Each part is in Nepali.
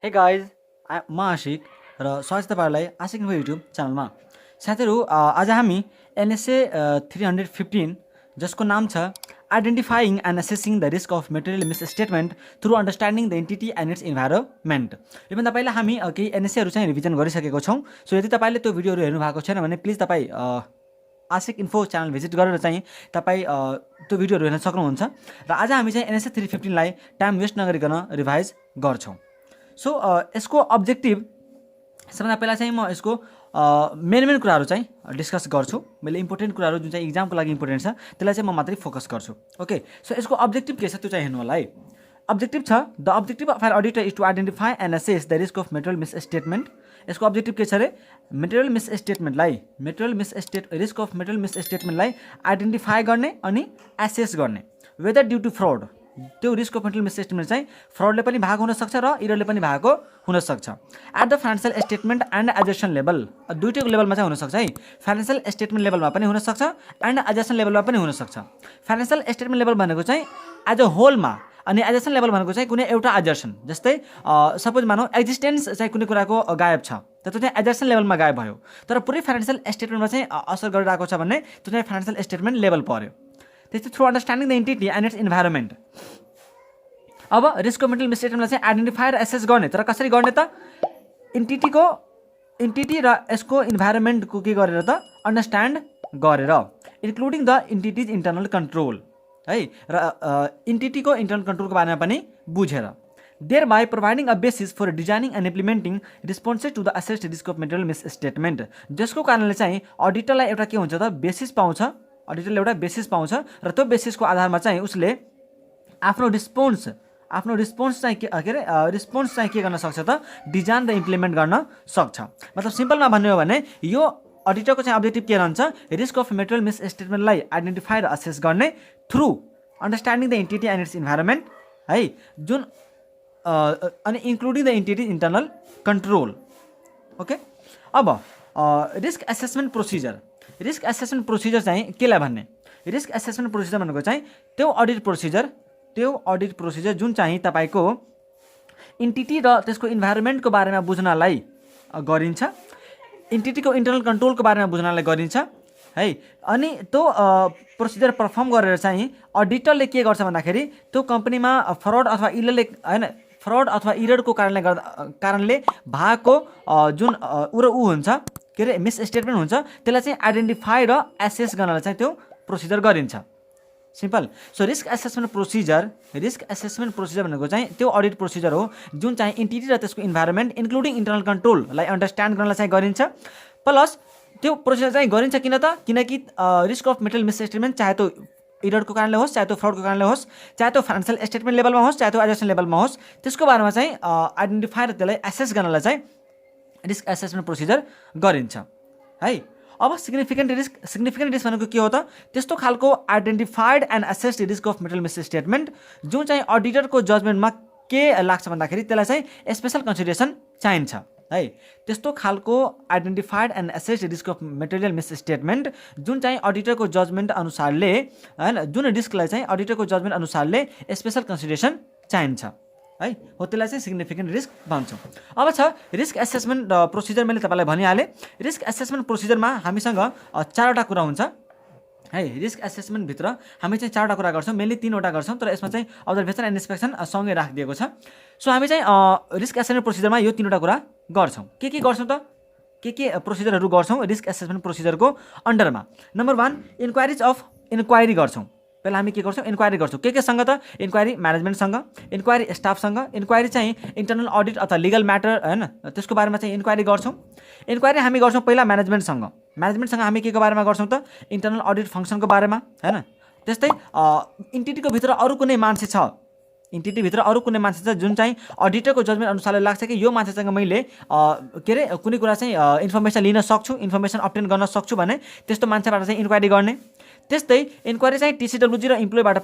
हे गाइज म आशिक र स्वागत छ तपाईँहरूलाई आशिक इन्फो युट्युब च्यानलमा। साथीहरू, आज हामी एनएसए 315 जसको नाम छ identifying and assessing the risk of material misstatement through understanding the entity and its environment. योभन्दा पहिला हामी केही एनएसएहरू चाहिँ रिभिजन गरिसकेको छौँ। सो यदि तपाईँले त्यो भिडियोहरू हेर्नु भएको छैन भने प्लिज तपाईँ आशिक इन्फो च्यानल भिजिट गरेर चाहिँ तपाईँ त्यो भिडियोहरू हेर्न सक्नुहुन्छ। र आज हामी चाहिँ एनएसए 315 लाई टाइम वेस्ट नगरिकन रिभाइज गर्छौँ। सो यसको अब्जेक्टिभ सबभन्दा पहिला चाहिँ म यसको मेन कुराहरू चाहिँ डिस्कस गर्छु। मैले इम्पोर्टेन्ट कुराहरू जुन चाहिँ इक्जामको लागि इम्पोर्टेन्ट छ त्यसलाई चाहिँ म मात्रै फोकस गर्छु। ओके, सो यसको अब्जेक्टिभ के छ त्यो चाहिँ हेर्नु होला है। अब्जेक्टिभ छ the objective of an auditor is to identify and assess the risk of material misstatement. यसको अब्जेक्टिभ के छ अरे मेटेरियल मिसस्टेटमेन्टलाई रिस्क अफ मेटेरियल मिसस्टेटमेन्टलाई आइडेन्टिफाई गर्ने अनि एसेस गर्ने वेदर ड्यू टु फ्रड। त्यो रिस्क अफ मेटेरियल मिसस्टेटमेन्ट चाहिँ फ्रडले पनि भएको हुनसक्छ र इररले पनि भएको हुनसक्छ। At the financial statement and adjustment level, दुईटैको लेभलमा चाहिँ हुनसक्छ है। फाइनेन्सियल स्टेटमेन्ट लेभलमा पनि हुनसक्छ एन्ड एडजस्टमेन्ट लेभलमा पनि हुनसक्छ। फाइनेन्सियल स्टेटमेन्ट लेभल भनेको चाहिँ एज अ होलमा, अनि एडजस्टमेन्ट लेभल भनेको चाहिँ कुनै एउटा एडजस्टन, जस्तै सपोज मानौँ एक्जिस्टेन्स चाहिँ कुनै कुराको गायब छ त त्यो चाहिँ एडजस्टमेन्ट लेभलमा गायब भयो, तर पुरै फाइनेन्सियल स्टेटमेन्टमा चाहिँ असर गरिरहेको छ भने त्यो चाहिँ फाइनेन्सियल स्टेटमेन्ट लेभल पर्यो। त्यस्तै through understanding the entity and its environment. अब रिस्क अफ मेटेरियल मिसस्टेटमेन्टलाई चाहिँ आइडेन्टिफाई र एसेस गर्ने, तर कसरी गर्ने त इन्टिटी र यसको इन्भाइरोमेन्टको के गरेर त अन्डरस्ट्यान्ड गरेर, including the entity's internal control है, र इन्टिटीको इन्टरनल कन्ट्रोलको बारेमा पनि बुझेर thereby providing a basis for designing and implementing responses to the assessed risk of material misstatement. जसको कारणले चाहिँ अडिटरलाई एउटा के हुन्छ त बेसिस पाउँछ, अडिटरले एउटा बेसिस पाउँछ र त्यो बेसिसको आधारमा चाहिँ उसले आफ्नो रिस्पोन्स चाहिँ के गर्न सक्छ त डिजाइन र इम्प्लिमेन्ट गर्न सक्छ। मतलब सिम्पलमा भन्ने हो भने यो अडिटरको चाहिँ अब्जेक्टिभ के रहन्छ, रिस्क अफ मेटेरियल मिसस्टेटमेन्टलाई आइडेन्टिफाई र असेस गर्ने through understanding the entity and its environment है, जुन अनि including the entity internal control. Okay, अब रिस्क एसेसमेन्ट प्रोसिजर चाहिँ केलाई भन्ने, रिस्क एसेसमेन्ट प्रोसिजर भनेको चाहिँ त्यो अडिट प्रोसिजर जुन चाहिँ तपाईँको इन्टिटी र त्यसको इन्भाइरोमेन्टको बारेमा बुझ्नलाई गरिन्छ, इन्टिटीको इन्टरनल कन्ट्रोलको बारेमा बुझ्नलाई गरिन्छ है। अनि त्यो प्रोसिजर पर्फर्म गरेर चाहिँ अडिटरले के गर्छ भन्दाखेरि त्यो कम्पनीमा फ्रड अथवा इररको कारणले भएको जुन ऊ हुन्छ के अरे मिसस्टेटमेन्ट हुन्छ त्यसलाई चाहिँ आइडेन्टिफाई र एसेस गर्नलाई चाहिँ त्यो प्रोसिजर गरिन्छ। Simple. So risk assessment procedure भनेको चाहिँ त्यो अडिट प्रोसिजर हो जुन चाहिँ इन्टिटी र त्यसको इन्भाइरोमेन्ट इन्क्लुडिङ इन्टरनल कन्ट्रोललाई अन्डरस्ट्यान्ड गर्नलाई चाहिँ गरिन्छ। प्लस त्यो प्रोसिजर चाहिँ गरिन्छ किनकि रिस्क अफ मेटेरियल मिसस्टेटमेन्ट चाहे त्यो इररको कारणले होस्, चाहे त्यो फ्रडको कारणले होस्, चाहे त्यो फाइनेन्सियल स्टेटमेन्ट लेभलमा होस्, चाहे त्यो एडजस्टमेन्ट लेभलमा होस्, त्यसको बारेमा चाहिँ आइडेन्टिफाई र त्यसलाई एसेस गर्नलाई चाहिँ रिस्क एसेसमेन्ट प्रोसिजर गरिन्छ है। अब सिग्निफिकेन्ट रिस्क भनेको के हो त, त्यस्तो खालको identified and assessed risk of material misstatement जुन चाहिँ अडिटरको जजमेन्टमा के लाग्छ भन्दाखेरि त्यसलाई चाहिँ स्पेसल कन्सिडरेसन चाहिन्छ है। त्यस्तो खालको identified and assessed risk of material misstatement जुन चाहिँ अडिटरको जजमेन्ट अनुसारले हैन, जुन रिस्कलाई चाहिँ अडिटरको जजमेन्ट अनुसारले स्पेसल कन्सिडरेसन चाहिन्छ है, हो त्यसलाई चाहिँ सिग्निफिकेन्ट रिस्क भन्छौँ। अब छ रिस्क एसेसमेन्ट प्रोसिजर। मैले तपाईँलाई भनिहालेँ रिस्क एसेसमेन्ट प्रोसिजरमा हामीसँग चारवटा कुरा हुन्छ है। रिस्क एसेसमेन्टभित्र हामी चाहिँ चारवटा कुरा गर्छौँ, मेनली तीनवटा गर्छौँ, तर यसमा चाहिँ अब्जर्भेसन एन्ड इन्स्पेक्सन सँगै राखिदिएको छ। सो हामी चाहिँ रिस्क एसेसमेन्ट प्रोसिजरमा यो तीनवटा कुरा गर्छौँ। के गर्छौँ त, के प्रोसिजरहरू गर्छौँ रिस्क एसेसमेन्ट प्रोसिजरको अन्डरमा। नम्बर 1 इन्क्वायरी गर्छौँ। पहिला हामी के गर्छौँ, इन्क्वायरी गर्छौँ। केसँग त, इन्क्वायरी म्यानेजमेन्टसँग, इन्क्वायरी स्टाफसँग, इन्क्वायरी चाहिँ इन्टरनल अडिट अथवा लिगल म्याटर हैन त्यसको बारेमा चाहिँ इन्क्वायरी गर्छौँ। इन्क्वायरी हामी गर्छौँ पहिला म्यानेजमेन्टसँग हामी के को बारेमा गर्छौँ त, इन्टरनल अडिट फङ्सनको बारेमा हैन। त्यस्तै इन्टिटीको भित्र अरू कुनै मान्छे छ जुन चाहिँ अडिटरको जजमेन्ट अनुसारले लाग्छ कि यो मान्छेसँग मैले के अरे कुनै कुरा चाहिँ इन्फर्मेसन लिन सक्छु, इन्फर्मेसन अब्टेन गर्न सक्छु भने त्यस्तो मान्छेबाट चाहिँ इन्क्वायरी गर्ने। त्यस्तै इन्क्वायरी चाहिँ टिसिडब्ल्युजी र इम्प्लोइबाट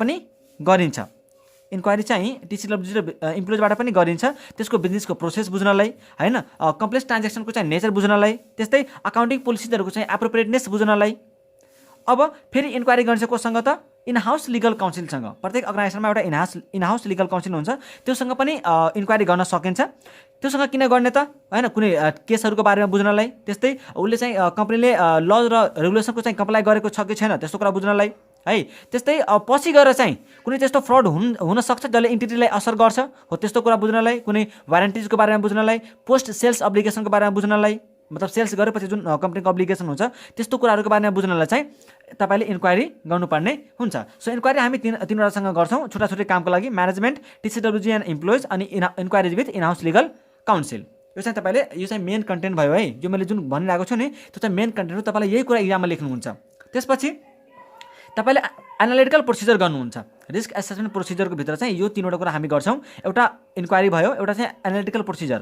पनि गरिन्छ। त्यसको बिजनेसको प्रोसेस बुझ्नलाई हैन, कम्प्लेक्स ट्रान्जेक्सनको चाहिँ नेचर बुझ्नलाई, त्यस्तै अकाउन्टिङ पोलिसीहरूको चाहिँ एप्रोप्रिएटनेस बुझ्नलाई। अब फेरि इन्क्वायरी गरिन्छ कोसँग त, इन-हाउस लिगल काउन्सिलसँग। प्रत्येक अर्गनाइजेसनमा एउटा इन-हाउस लिगल काउन्सिल हुन्छ, त्योसँग पनि इन्क्वायरी गर्न सकिन्छ। त्योसँग किन गर्ने त हैन, कुनै केसहरूको बारेमा बुझ्नलाई, त्यस्तै उसले चाहिँ कम्पनीले ल र रेगुलेसनको चाहिँ कम्प्लाई गरेको छ कि छैन त्यस्तो कुरा बुझ्नलाई है। त्यस्तै पछि गएर चाहिँ कुनै त्यस्तो फ्रड हुन सक्छ जसले एन्टिटीलाई असर गर्छ हो त्यस्तो कुरा बुझ्नलाई, कुनै वारेन्टिजको बारेमा बुझ्नलाई, पोस्ट सेल्स अब्लिगेसनको बारेमा बुझ्नलाई, मतलब सेल्स गरेपछि जुन कम्पनीको अब्लिगेसन हुन्छ त्यस्तो कुराहरूको बारेमा बुझ्नलाई चाहिँ तपाईले इन्क्वायरी गर्नुपर्ने हुन्छ। सो इन्क्वायरी हामी तीनवटासँग गर्छौँ छोटा छोटी कामको लागि, म्यानेजमेन्ट, टिसिडब्ल्युजी एन्ड इम्प्लोइज अनि inquiry with in house legal counsel. यो चाहिँ तपाईले यो चाहिँ मेन कन्टेन्ट भयो है, जो मैले जुन भनिरहेको छु नि त्यो चाहिँ मेन कन्टेन्ट हो। तपाईले यही कुरा इक्जाममा लेख्नुहुन्छ। त्यसपछि तपाईले एनालिटिकल प्रोसिजर गर्नुहुन्छ। रिस्क एसेसमेन्ट प्रोसिजरको भित्र चाहिँ यो तीनवटा कुरा हामी गर्छौँ। एउटा इन्क्वायरी भयो, एउटा चाहिँ एनालिटिकल प्रोसिजर।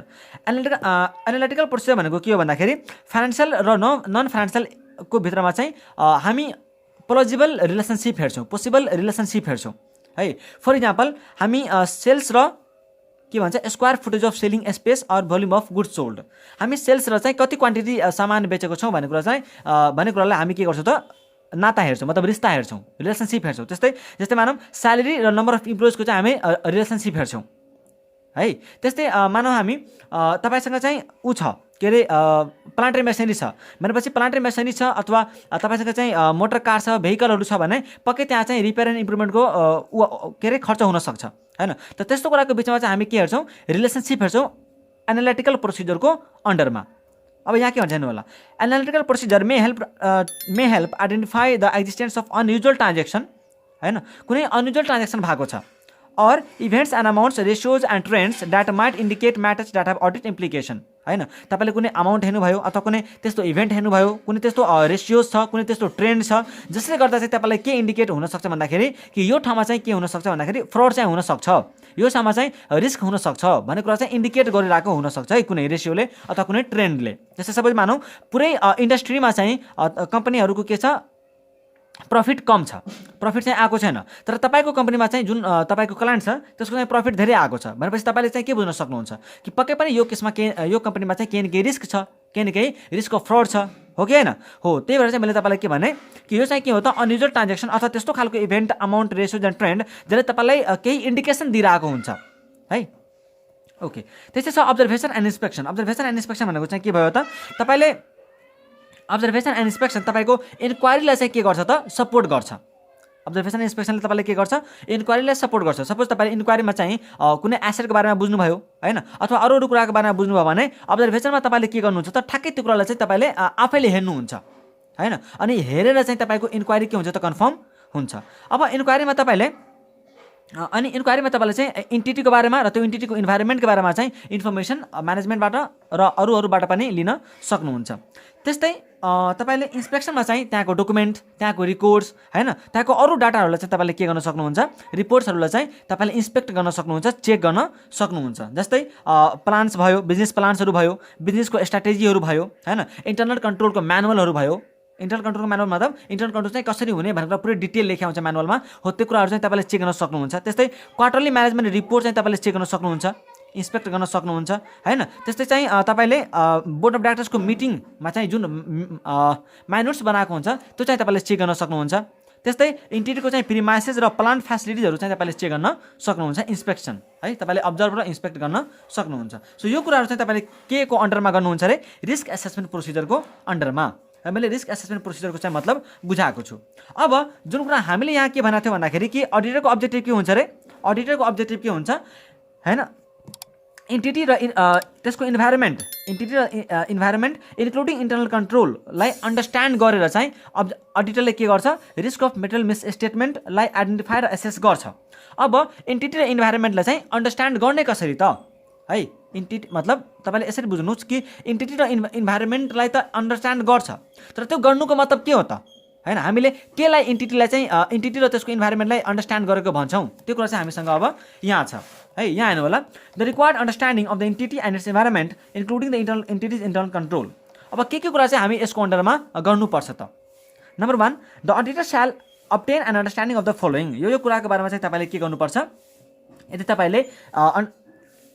एनालिटिकल प्रोसिजर भनेको के हो भन्दाखेरि फाइनेन्सियल र नन फाइनेन्सियलको भित्रमा चाहिँ हामी प्लजिबल रिलेसनसिप हेर्छौँ, पोसिबल रिलेसनसिप हेर्छौँ है। फर इक्जाम्पल हामी सेल्स र के भन्छ square footage of selling space or volume of goods sold, हामी सेल्स र चाहिँ कति क्वान्टिटी सामान बेचेको छौँ भन्ने कुरा चाहिँ भन्ने कुरालाई हामी के गर्छौँ त नाता हेर्छौँ, मतलब रिस्ता हेर्छौँ, रिलेसनसिप हेर्छौँ। जस्तै मानौँ स्यालेरी र नम्बर अफ इम्प्लोइजको चाहिँ हामी रिलेसनसिप हेर्छौँ है। त्यस्तै मानौँ हामी तपाईँसँग चाहिँ ऊ छ के अरे प्लान्ट र मेसिनरी छ भनेपछि प्लान्ट र मेसिनरी छ अथवा तपाईँसँग चाहिँ मोटर कार छ, भेहिकलहरू छ भने पक्कै त्यहाँ चाहिँ रिपेयर एन्ड इम्प्रुभमेन्टको के अरे खर्च हुनसक्छ हैन। त त्यस्तो कुराको बिचमा चाहिँ हामी के हेर्छौँ, रिलेसनसिप हेर्छौँ एनालिटिकल प्रोसिजरको अन्डरमा। अब यहाँ के भन्छ हेर्नु होला, analytical procedure may help identify the existence of unusual transaction हैन, कुनै अनयुजुअल ट्रान्जेक्सन भएको छ, और events and amounts, ratios and trends that might indicate matters that have audit implication हैन। तपाईँले कुनै अमाउन्ट हेर्नुभयो अथवा कुनै त्यस्तो इभेन्ट हेर्नुभयो, कुनै त्यस्तो रेसियोज छ, कुनै त्यस्तो ट्रेन्ड छ जसले गर्दा चाहिँ तपाईँलाई के इन्डिकेट हुनसक्छ भन्दाखेरि कि यो ठाउँमा चाहिँ के हुनसक्छ भन्दाखेरि फ्रड चाहिँ हुनसक्छ, यो ठाउँमा चाहिँ रिस्क हुनसक्छ भन्ने कुरा चाहिँ इन्डिकेट गरिरहेको हुनसक्छ है कुनै रेसियोले अथवा कुनै ट्रेन्डले। जस्तै सबै मानौँ पुरै इन्डस्ट्रीमा चाहिँ कम्पनीहरूको के छ, प्रफिट कम छ, प्रफिट चाहिँ आएको छैन, तर तपाईँको कम्पनीमा चाहिँ जुन तपाईँको क्लाइन्ट छ त्यसको चाहिँ प्रफिट धेरै आएको छ भनेपछि तपाईँले चाहिँ के बुझ्न सक्नुहुन्छ कि पक्कै पनि यो केसमा यो कम्पनीमा चाहिँ केही न केही रिस्क छ, केही न केही रिस्क अफ फ्रड छ, हो कि होइन हो। त्यही भएर चाहिँ मैले तपाईँलाई के भने कि यो चाहिँ के हो त अनयुजुअल ट्रान्जेक्सन अथवा त्यस्तो खालको event, amount, ratios and trend जसले तपाईँलाई केही इन्डिकेसन दिइरहेको हुन्छ है। ओके, त्यस्तै छ observation and inspection. Observation and inspection भनेको चाहिँ के भयो त, तपाईँले अब्जर्भेसन एन्ड इन्सपेक्सन तपाईँको इन्क्वायरीलाई चाहिँ के गर्छ त सपोर्ट गर्छ। अब्जर्भेसन एन्ड इन्सपेक्सनले तपाईँले के गर्छ, इन्क्वायरीलाई सपोर्ट गर्छ। सपोज तपाईँले इन्क्वायरीमा चाहिँ कुनै एसेटको बारेमा बुझ्नुभयो हैन अथवा अरू कुराको बारेमा बुझ्नुभयो भने अब्जर्भेसनमा तपाईँले के गर्नुहुन्छ त ठ्याक्कै त्यो कुरालाई चाहिँ तपाईँले आफैले हेर्नुहुन्छ हैन, अनि हेरेर चाहिँ तपाईँको इन्क्वायरी के हुन्छ त कन्फर्म हुन्छ। अब इन्क्वायरीमा तपाईँले चाहिँ इन्टिटीको बारेमा र त्यो इन्टिटीको इन्भाइरोमेन्टको बारेमा चाहिँ इन्फर्मेसन म्यानेजमेन्टबाट र अरूबाट पनि लिन सक्नुहुन्छ। त्यस्तै तपाईँले इन्सपेक्सनमा चाहिँ त्यहाँको डकुमेन्ट, त्यहाँको रिकर्ड्स हैन, त्यहाँको अरू डाटाहरूलाई चाहिँ तपाईँले के गर्न सक्नुहुन्छ, रिपोर्ट्सहरूलाई चाहिँ तपाईँले इन्सपेक्ट गर्न सक्नुहुन्छ, चेक गर्न सक्नुहुन्छ। जस्तै प्लान्स भयो, बिजनेस प्लान्सहरू भयो, बिजनेसको स्ट्राटेजीहरू भयो हैन, इन्टरनल कन्ट्रोलको म्यानुअलहरू भयो। इन्टरनल कन्ट्रोलको म्यानुअल मतलब इन्टरनल कन्ट्रोल चाहिँ कसरी हुने भनेर पुरै डिटेल लेखेको हुन्छ म्यानुअलमा, हो त्यो कुराहरू चाहिँ तपाईँले चेक गर्न सक्नुहुन्छ। त्यस्तै क्वार्टरली म्यानेजमेन्ट रिपोर्ट चाहिँ तपाईँले चेक गर्न सक्नुहुन्छ, इन्सपेक्ट गर्न सक्नुहुन्छ हैन। त्यस्तै चाहिँ तपाईँले बोर्ड अफ डाइरेक्टर्सको मिटिङमा चाहिँ जुन माइनोट्स बनाएको हुन्छ त्यो चाहिँ तपाईँले चेक गर्न सक्नुहुन्छ। त्यस्तै इन्टिटीको चाहिँ प्रिमाइसेस र प्लान्ट फेसिलिटिजहरू चाहिँ तपाईँले चेक गर्न सक्नुहुन्छ, इन्सपेक्सन है, तपाईँले अब्जर्भ र इन्सपेक्ट गर्न सक्नुहुन्छ। सो यो कुराहरू चाहिँ तपाईँले के को अन्डरमा गर्नुहुन्छ अरे, रिस्क एसेसमेन्ट प्रोसिजरको अन्डरमा। मैले रिस्क एसेसमेन्ट प्रोसिजरको चाहिँ मतलब बुझाएको छु। अब जुन कुरा हामीले यहाँ के भनेको थियो भन्दाखेरि कि अडिटरको अब्जेक्टिभ के हुन्छ अरे, अडिटरको अब्जेक्टिभ के हुन्छ हैन, इन्टिटी र त्यसको इन्भाइरोमेन्ट, इन्टिटी र इन्भाइरोमेन्ट इन्क्लुडिङ इन्टरनल कन्ट्रोललाई अन्डरस्ट्यान्ड गरेर चाहिँ अडिटरले के गर्छ, रिस्क अफ मेटेरियल मिसस्टेटमेन्टलाई आइडेन्टिफाई र एसेस गर्छ। अब इन्टिटी र इन्भाइरोमेन्टलाई चाहिँ अन्डरस्ट्यान्ड गर्ने कसरी त है, इन्टिटी मतलब तपाईँले यसरी बुझ्नुहोस् कि इन्टिटी र इन्भाइरोमेन्टलाई त अन्डरस्ट्यान्ड गर्छ, तर त्यो गर्नुको मतलब के हो त हैन, हामीले केलाई इन्टिटीलाई चाहिँ इन्टिटी र त्यसको इन्भाइरोमेन्टलाई अन्डरस्ट्यान्ड गरेको भन्छौँ त्यो कुरा चाहिँ हामीसँग अब यहाँ छ है। यहाँ हेर्नु होला, the required understanding of the entity and its environment including the entity's internal control. अब के कुरा चाहिँ हामी यसको अन्डरमा गर्नुपर्छ त, number 1 the auditor shall obtain an understanding of the following. यो कुराको बारेमा चाहिँ तपाईँले के गर्नुपर्छ, यदि तपाईँले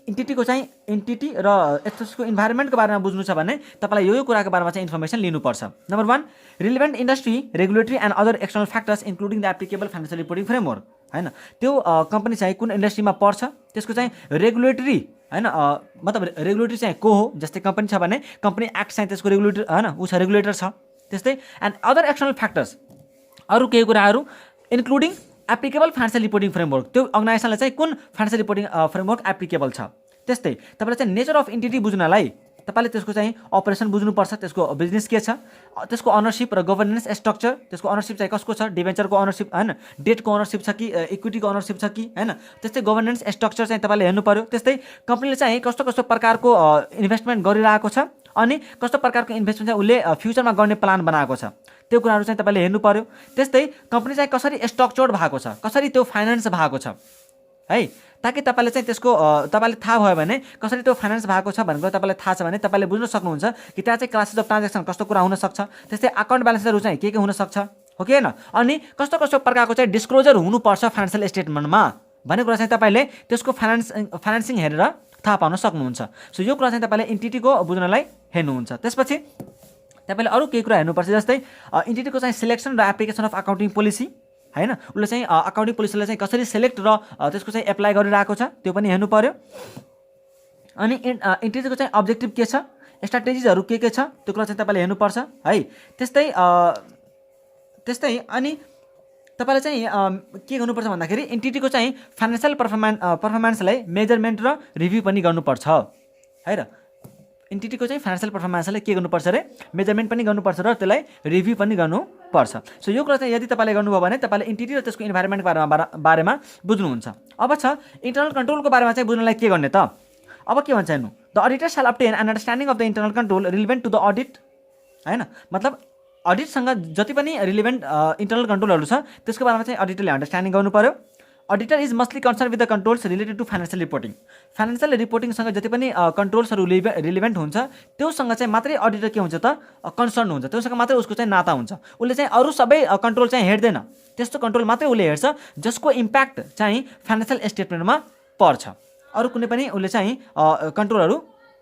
इन्टिटीको चाहिँ इन्टिटी र त्यसको इन्भाइरोमेन्टको बारेमा बुझ्नु छ भने तपाईँलाई यो कुराको बारेमा चाहिँ इन्फर्मेसन लिनुपर्छ। Number 1 relevant industry, regulatory and other external factors including the applicable financial reporting framework हैन, त्यो कम्पनी चाहिँ कुन इन्डस्ट्रीमा पर्छ त्यसको चाहिँ रेगुलेटरी हैन मतलब रेगुलेटरी चाहिँ को हो, जस्तै कम्पनी छ भने कम्पनी एक्ट चाहिँ त्यसको रेगुलेटर हैन उ छ रेगुलेटर छ। त्यस्तै एन्ड अदर एक्सटर्नल फ्याक्टर्स अरू केही कुराहरू including applicable financial reporting framework, त्यो अर्गनाइजेसनलाई चाहिँ कुन फाइनेन्सियल रिपोर्टिङ फ्रेमवर्क एप्लिकेबल छ। त्यस्तै तपाईँलाई चाहिँ नेचर अफ इन्टिटी बुझ्नलाई तपाईँले त्यसको चाहिँ अपरेसन बुझ्नुपर्छ, त्यसको बिजनेस के छ, त्यसको अनरसिप र गभर्नेन्स स्ट्रक्चर, त्यसको अनरसिप चाहिँ कसको छ, डिभेन्चरको अनरसिप हैन, डेटको अनरसिप छ कि इक्विटीको अनरसिप छ कि हैन, त्यस्तै गभर्नेन्स स्ट्रक्चर चाहिँ तपाईँले हेर्नु पर्यो। त्यस्तै कम्पनीले चाहिँ कस्तो कस्तो प्रकारको इन्भेस्टमेन्ट गरिरहेको छ अनि कस्तो प्रकारको इन्भेस्टमेन्ट चाहिँ उसले फ्युचरमा गर्ने प्लान बनाएको छ, त्यो कुराहरू चाहिँ तपाईँले हेर्नु पर्यो। त्यस्तै कम्पनी चाहिँ कसरी स्ट्रक्चर्ड भएको छ, कसरी त्यो फाइनेन्स भएको छ है, ताकि तपाईँले चाहिँ त्यसको तपाईँले थाहा भयो भने कसरी त्यो फाइनेन्स भएको छ भनेर तपाईँलाई थाहा छ भने तपाईँले बुझ्न सक्नुहुन्छ कि त्यहाँ चाहिँ क्लासेस अफ ट्रान्जेक्सन कस्तो कुरा हुनसक्छ, त्यस्तै अकाउन्ट ब्यालेन्सहरू चाहिँ के हुनसक्छ हो कि होइन, अनि कस्तो कस्तो प्रकारको चाहिँ डिस्क्लोजर हुनुपर्छ फाइनेन्सियल स्टेटमेन्टमा भन्ने कुरा चाहिँ तपाईँले त्यसको फाइनेन्सिङ हेरेर थाहा पाउन सक्नुहुन्छ। सो यो कुरा चाहिँ तपाईँले इन्टिटीको बुझ्नलाई हेर्नुहुन्छ। त्यसपछि तपाईँले अरू केही कुरा हेर्नुपर्छ, जस्तै इन्टिटीको चाहिँ सिलेक्सन र एप्लिकेसन अफ अकाउन्टिङ पोलिसी हैन, उसले चाहिँ अकाउन्टिङ पोलिसीलाई चाहिँ कसरी सेलेक्ट र त्यसको चाहिँ एप्लाई गरिरहेको छ त्यो पनि हेर्नु पर्यो। अनि इन्टिटीको चाहिँ अब्जेक्टिभ के छ, स्ट्राटेजिजहरू के छ त्यो कुरा चाहिँ तपाईँले हेर्नुपर्छ है। त्यस्तै अनि तपाईँले चाहिँ के गर्नुपर्छ भन्दाखेरि इन्टिटीको चाहिँ फाइनेन्सियल पर्फर्मेन्सलाई मेजरमेन्ट र रिभ्यू पनि गर्नुपर्छ है र इन्टिटीको चाहिँ फाइनेन्सियल पर्फर्मेन्सलाई के गर्नुपर्छ रे मेजरमेन्ट पनि गर्नुपर्छ र त्यसलाई रिभ्यू पनि गर्नुपर्छ। सो यो कुरा चाहिँ यदि तपाईँले गर्नुभयो भने तपाईँले इन्टिटी र त्यसको इन्भाइरोमेन्टको बारेमा बुझ्नुहुन्छ। अब छ इन्टरनल कन्ट्रोलको बारेमा चाहिँ बुझ्नलाई के गर्ने त, अब के भन्छ हेर्नु, the auditor shall obtain an understanding of the internal control relevant to the audit हैन, मतलब अडिटसँग जति पनि रिलेभेन्ट इन्टरनल कन्ट्रोलहरू छ त्यसको बारेमा चाहिँ अडिटरले अन्डरस्ट्यान्डिङ गर्नु पर्यो। Auditor is mostly concern with the controls related to financial reporting, financial रिपोर्टिङसँग जति पनि कन्ट्रोल्सहरू रिलेभेन्ट हुन्छ त्योसँग चाहिँ मात्रै अडिटर के हुन्छ त कन्सर्न हुन्छ, त्योसँग मात्रै उसको चाहिँ नाता हुन्छ। उसले चाहिँ अरू सबै कन्ट्रोल चाहिँ हेर्दैन, त्यस्तो कन्ट्रोल मात्रै उसले हेर्छ जसको इम्प्याक्ट चाहिँ फाइनेन्सियल स्टेटमेन्टमा पर्छ, अरू कुनै पनि उसले चाहिँ कन्ट्रोलहरू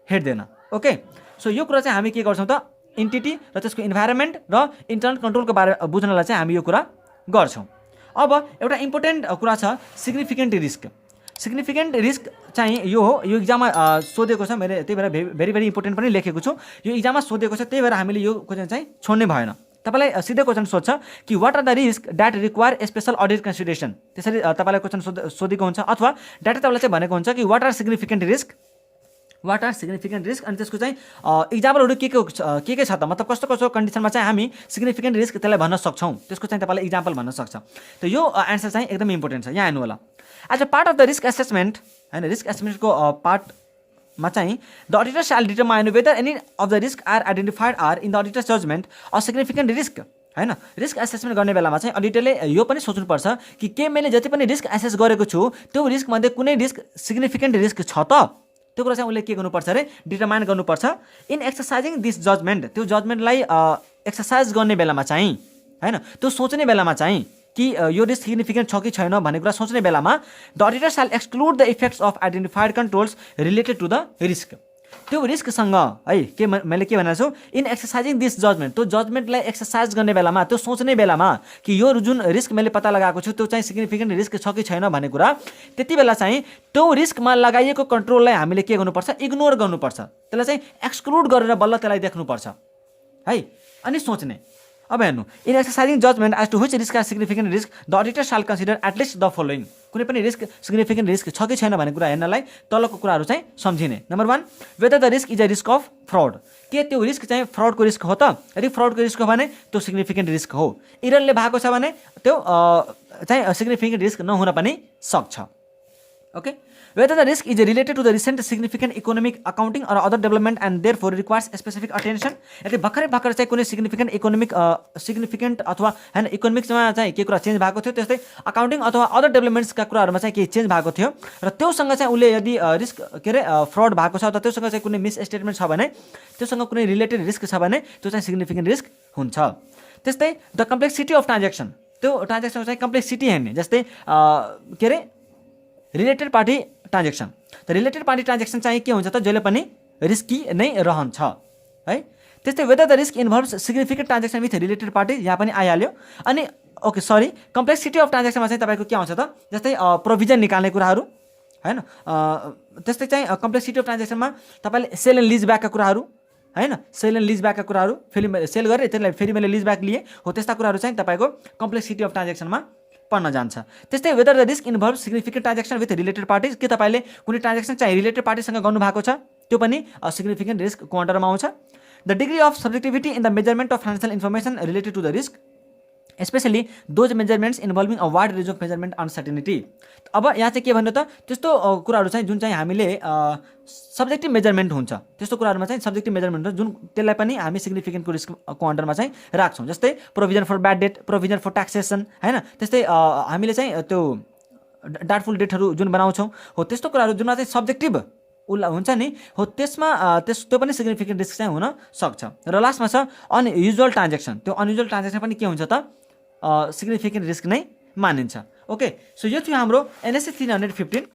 हेर्दैन। ओके, सो यो कुरा चाहिँ हामी के गर्छौँ त इन्टिटी र त्यसको इन्भाइरोमेन्ट र इन्टरनल कन्ट्रोलको बारे बुझ्नलाई चाहिँ हामी यो कुरा गर्छौँ। अब एउटा इम्पोर्टेन्ट कुरा छ सिग्निफिकेन्ट रिस्क। सिग्निफिकेन्ट रिस्क चाहिँ यो हो, यो इक्जाममा सोधेको छ, मैले त्यही भएर भेरी भेरी इम्पोर्टेन्ट पनि लेखेको छु, यो इक्जाममा सोधेको छ, त्यही भएर हामीले यो क्वेसन चाहिँ छोड्नै भएन। तपाईँलाई सिधै क्वेसन सोध्छ कि what are the risk that require special audit consideration, त्यसरी तपाईँलाई क्वेसन सोधेको हुन्छ, अथवा डाटा तपाईँलाई चाहिँ भनेको हुन्छ कि what are significant risk, what are significant risk, अनि त्यसको चाहिँ इक्जाम्पलहरू के छ त, मतलब कस्तो कस्तो कन्डिसनमा चाहिँ हामी सिग्निफिकेन्ट रिस्क त्यसलाई भन्न सक्छौँ, त्यसको चाहिँ तपाईँलाई इक्जाम्पल भन्न सक्छ। त यो एन्सर चाहिँ एकदम इम्पोर्टेन्ट छ, यहाँ हेर्नु होला। As a part of the risk assessment हैन, रिस्क एसेसमेन्टको पार्टमा चाहिँ the auditor shall determine whether any of the risk are identified are in the auditor's judgement a significant risk हैन। रिस्क एसेसमेन्ट गर्ने बेलामा चाहिँ अडिटरले यो पनि सोच्नुपर्छ कि के मैले जति पनि रिस्क एसेस गरेको छु त्यो रिस्कमध्ये कुनै रिस्क सिग्निफिकेन्ट रिस्क छ त, त्यो कुरा चाहिँ उसले के गर्नुपर्छ अरे डिटरमाइन गर्नुपर्छ। इन एक्सर्साइजिङ दिस जजमेन्ट, त्यो जजमेन्टलाई एक्सर्साइज गर्ने बेलामा चाहिँ हैन, त्यो सोच्ने बेलामा चाहिँ कि यो रिस्क सिग्निफिकेन्ट छ कि छैन भन्ने कुरा सोच्ने बेलामा the auditor shall exclude the effects of identified controls related to the risk, त्यो रिस्कसँग है के मैले के भनेको छु इन एक्सर्साइजिङ दिस जजमेन्ट, त्यो जजमेन्टलाई एक्सर्साइज गर्ने बेलामा, त्यो सोच्ने बेलामा कि यो जुन रिस्क मैले पत्ता लगाएको छु त्यो चाहिँ सिग्निफिकेन्ट रिस्क छ कि छैन भन्ने कुरा, त्यति बेला चाहिँ त्यो रिस्कमा लगाइएको कन्ट्रोललाई हामीले के गर्नुपर्छ इग्नोर गर्नुपर्छ, त्यसलाई चाहिँ एक्सक्लुड गरेर बल्ल त्यसलाई देख्नुपर्छ है, अनि सोच्ने। अब हेर्नु, in exercising judgement as to which risk are significant risk the auditor shall consider at least the following, कुनै पनि रिस्क सिग्निफिकेन्ट रिस्क छ कि छैन भन्ने कुरा हेर्नलाई तलको कुराहरू चाहिँ सम्झिने। Number 1, whether the risk is a risk of fraud, के त्यो रिस्क चाहिँ फ्रडको रिस्क हो त, यदि फ्रडको रिस्क हो भने त्यो सिग्निफिकेन्ट रिस्क हो, इररले भएको छ भने त्यो चाहिँ सिग्निफिकेन्ट रिस्क नहुन पनि सक्छ। Okay, whether the risk is related to the recent significant economic accounting or other development and therefore requires specific attention, यदि भर्खरै चाहिँ कुनै सिग्निफिकेन्ट अथवा हैन इकोनोमिक्समा चाहिँ के कुरा चेन्ज भएको थियो, त्यस्तै अकाउन्टिङ अथवा अदर डेभलपमेन्ट्सका कुराहरूमा चाहिँ के चेन्ज भएको थियो र त्योसँग चाहिँ उसले यदि रिस्क के अरे फ्रड भएको छ अथवा त्योसँग चाहिँ कुनै मिस स्टेटमेन्ट छ भने, त्योसँग कुनै रिलेटेड रिस्क छ भने त्यो चाहिँ सिग्निफिकेन्ट रिस्क हुन्छ। त्यस्तै द कम्प्लेक्सिटी अफ ट्रान्जेक्सन, त्यो ट्रान्जेक्सनको चाहिँ कम्प्लेक्सिटी हेर्ने, जस्तै के अरे रिलेटेड पार्टी ट्रान्जेक्सन, त रिलेटेड पार्टी ट्रान्जेक्सन चाहिँ के हुन्छ त जहिले पनि रिस्की नै रहन्छ है। त्यस्तै weather the risk involves significant transaction with related party, यहाँ पनि आइहाल्यो। अनि ओके सरी, कम्प्लेक्सिटी अफ ट्रान्जेक्सनमा चाहिँ तपाईँको के आउँछ त, जस्तै प्रोभिजन निकाल्ने कुराहरू हैन। त्यस्तै चाहिँ कम्प्लेक्सिटी अफ ट्रान्जेक्सनमा तपाईँले सेल एन्ड लिज ब्याकका कुराहरू हैन, सेल एन्ड लिज ब्याकका कुराहरू, फेरि मैले सेल गरेँ त्यसलाई फेरि मैले लिज ब्याक लिएँ हो, त्यस्ता कुराहरू चाहिँ तपाईँको कम्प्लेक्सिटी अफ ट्रान्जेक्सनमा पढ्न जान्छ। त्यस्तै weather the risk involve significant transaction with related parties, के तपाईँले कुनै ट्रान्जेक्सन चाहिँ रिलेटेड पार्टीसँग गर्नुभएको छ त्यो पनि सिग्निफिकेन्ट रिस्कको अन्डरमा आउँछ। The degree of subjectivity in the measurement of financial information related to the risk specially those measurements involving a wide range of measurement uncertainty. अब यहाँ चाहिँ के भन्नु त, त्यस्तो कुराहरू चाहिँ जुन चाहिँ हामीले सब्जेक्टिभ मेजरमेन्ट हुन्छ त्यस्तो कुराहरूमा चाहिँ सब्जेक्टिभ मेजरमेन्ट हुन्छ जुन त्यसलाई पनि हामी सिग्निफिकेन्टको रिस्कको अन्डरमा चाहिँ राख्छौँ। जस्तै provision for bad debt, provision for taxation हैन, त्यस्तै हामीले चाहिँ त्यो डाउटफुल डेटहरू जुन बनाउँछौँ हो, त्यस्तो कुराहरू जुनमा चाहिँ सब्जेक्टिभ हुन्छ नि हो, त्यसमा त्यो पनि सिग्निफिकेन्ट रिस्क चाहिँ हुन सक्छ। र लास्टमा छ अनयुजुअल ट्रान्जेक्सन। त्यो अनयुजुअल ट्रान्जेक्सन पनि के हुन्छ त, सिग्निफिकेन्ट रिस्क नै मानिन्छ। ओके, सो यो थियो हाम्रो एनएससी 315